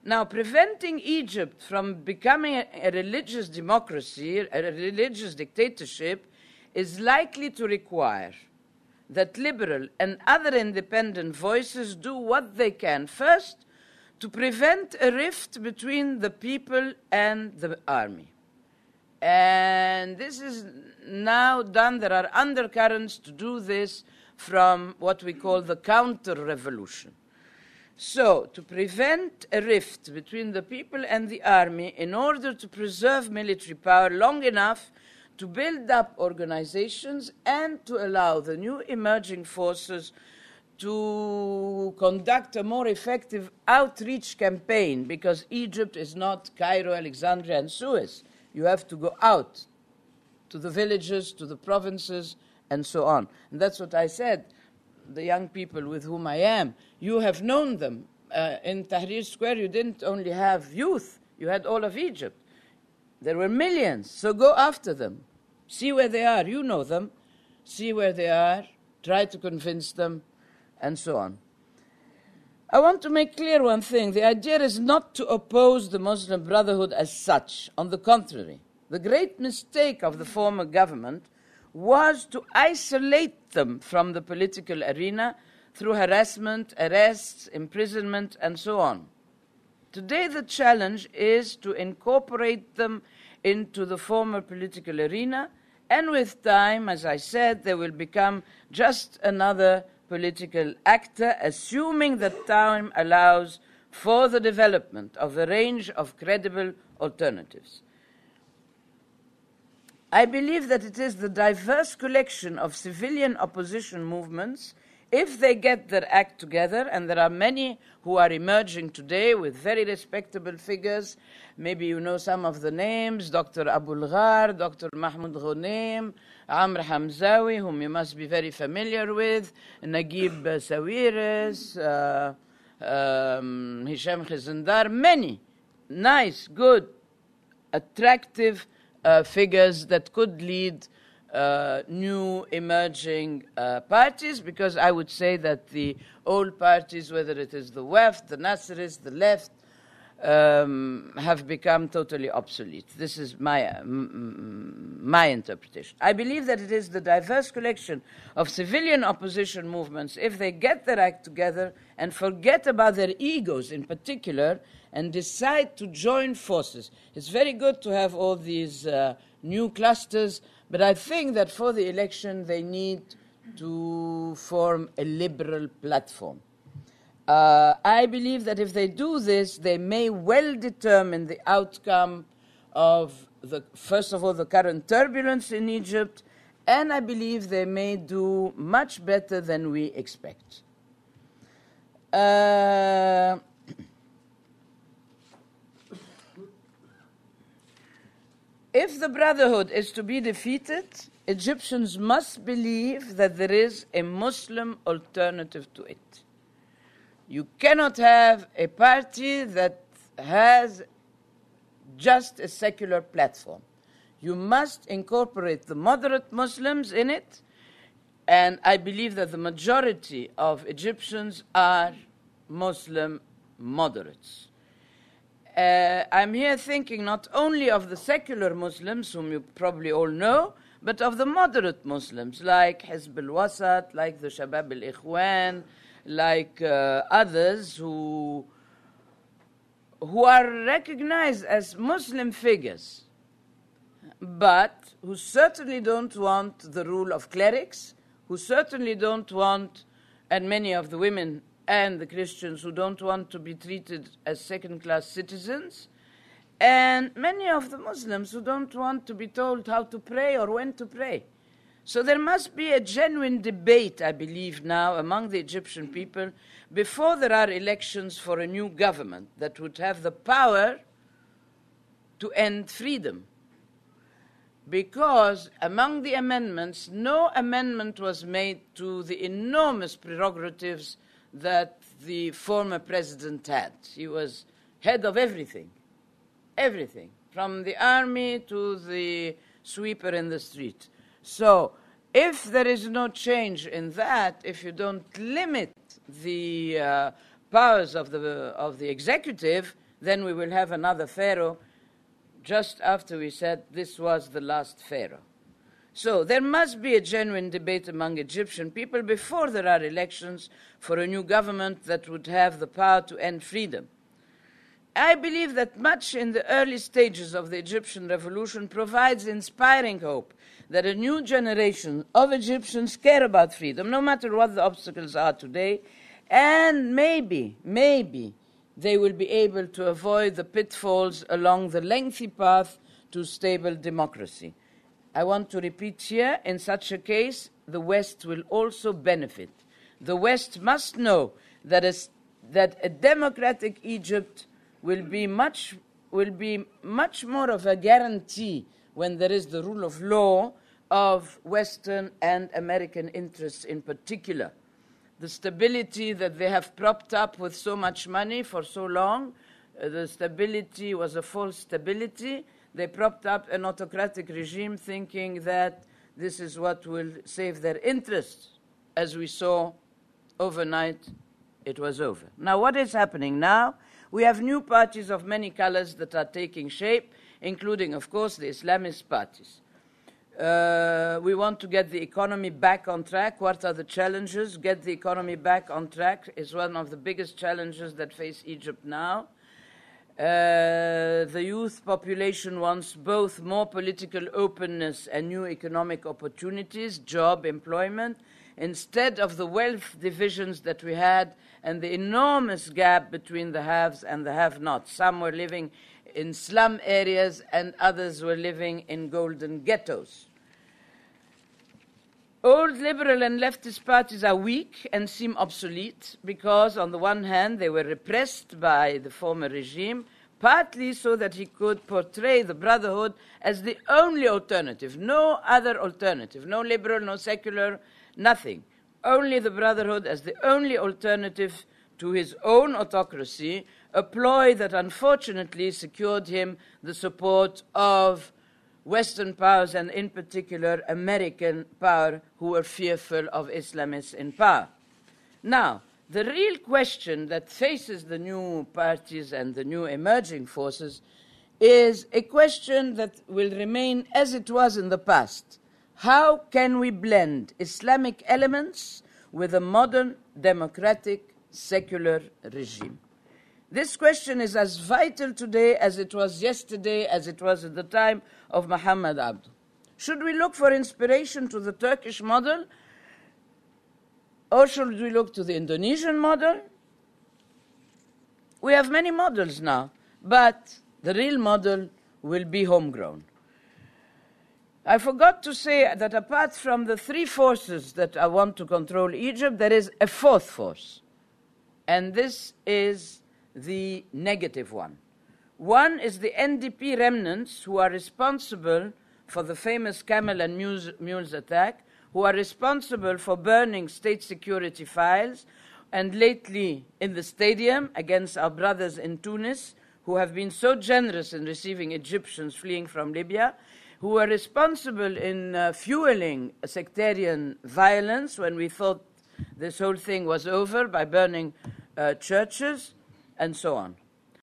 Now, preventing Egypt from becoming a religious democracy, a religious dictatorship, is likely to require that liberal and other independent voices do what they can first to prevent a rift between the people and the army. And this is now done. There are undercurrents to do this from what we call the counter-revolution. So, to prevent a rift between the people and the army in order to preserve military power long enough to build up organizations and to allow the new emerging forces to conduct a more effective outreach campaign, because Egypt is not Cairo, Alexandria, and Suez. You have to go out to the villages, to the provinces, and so on. And that's what I said. The young people with whom I am, you have known them. In Tahrir Square, you didn't only have youth, you had all of Egypt. There were millions, so go after them. See where they are, you know them. See where they are, try to convince them, and so on. I want to make clear one thing. The idea is not to oppose the Muslim Brotherhood as such. On the contrary, the great mistake of the former government was to isolate them from the political arena through harassment, arrests, imprisonment, and so on. Today the challenge is to incorporate them into the former political arena, and with time, as I said, they will become just another political actor, assuming that time allows for the development of a range of credible alternatives. I believe that it is the diverse collection of civilian opposition movements, if they get their act together, and there are many who are emerging today with very respectable figures. Maybe you know some of the names: Dr. Abul Ghar, Dr. Mahmoud Ghonaim, Amr Hamzawi, whom you must be very familiar with, Naguib Sawiris, Hisham Khizandar, many nice, good, attractive figures that could lead new emerging parties, because I would say that the old parties, whether it is the WEF, the Nasserists, the left, have become totally obsolete. This is my interpretation. I believe that it is the diverse collection of civilian opposition movements, if they get their act together and forget about their egos in particular and decide to join forces. It's very good to have all these new clusters, but I think that for the election they need to form a liberal platform. I believe that if they do this, they may well determine the outcome of, first of all, the current turbulence in Egypt, and I believe they may do much better than we expect. If the Brotherhood is to be defeated, Egyptians must believe that there is a Muslim alternative to it. You cannot have a party that has just a secular platform. You must incorporate the moderate Muslims in it, and I believe that the majority of Egyptians are Muslim moderates. I'm here thinking not only of the secular Muslims, whom you probably all know, but of the moderate Muslims, like Hizb al-Wasat, like the Shabab al-Ikhwan, like others who are recognized as Muslim figures, but who certainly don't want the rule of clerics, who certainly don't want, and many of the women and the Christians who don't want to be treated as second-class citizens, and many of the Muslims who don't want to be told how to pray or when to pray. So there must be a genuine debate, I believe now, among the Egyptian people before there are elections for a new government that would have the power to end freedom. Because among the amendments, no amendment was made to the enormous prerogatives that the former president had. He was head of everything, from the army to the sweeper in the street. So if there is no change in that, if you don't limit the powers of the executive, then we will have another pharaoh, just after we said this was the last pharaoh. So there must be a genuine debate among Egyptian people before there are elections for a new government that would have the power to end freedom. I believe that much in the early stages of the Egyptian revolution provides inspiring hope that a new generation of Egyptians care about freedom, no matter what the obstacles are today, and maybe they will be able to avoid the pitfalls along the lengthy path to stable democracy. I want to repeat here, in such a case, the West will also benefit. The West must know that a democratic Egypt will be much more of a guarantee when there is the rule of law of Western and American interests in particular. The stability that they have propped up with so much money for so long, the stability was a false stability. They propped up an autocratic regime thinking that this is what will save their interests. As we saw overnight, it was over. Now, what is happening now? We have new parties of many colors that are taking shape, including, of course, the Islamist parties. We want to get the economy back on track. What are the challenges? Get the economy back on track is one of the biggest challenges that face Egypt now. The youth population wants both more political openness and new economic opportunities, job, employment, instead of the wealth divisions that we had and the enormous gap between the haves and the have-nots. Some were living in slum areas and others were living in golden ghettos. Old liberal and leftist parties are weak and seem obsolete because, on the one hand, they were repressed by the former regime, partly so that he could portray the Brotherhood as the only alternative, no other alternative, no liberal, no secular, nothing. Only the Brotherhood as the only alternative to his own autocracy, a ploy that unfortunately secured him the support of Western powers and in particular American power who were fearful of Islamists in power. Now, the real question that faces the new parties and the new emerging forces is a question that will remain as it was in the past. How can we blend Islamic elements with a modern, democratic, secular regime? This question is as vital today as it was yesterday, as it was at the time of Muhammad Abduh. Should we look for inspiration to the Turkish model, or should we look to the Indonesian model? We have many models now, but the real model will be homegrown. I forgot to say that apart from the three forces that I want to control Egypt, there is a fourth force, and this is the negative one. One is the NDP remnants who are responsible for the famous Camel and Mules attack, who are responsible for burning state security files, and lately in the stadium against our brothers in Tunis, who have been so generous in receiving Egyptians fleeing from Libya, who are responsible in fueling sectarian violence when we thought this whole thing was over by burning churches, and so on.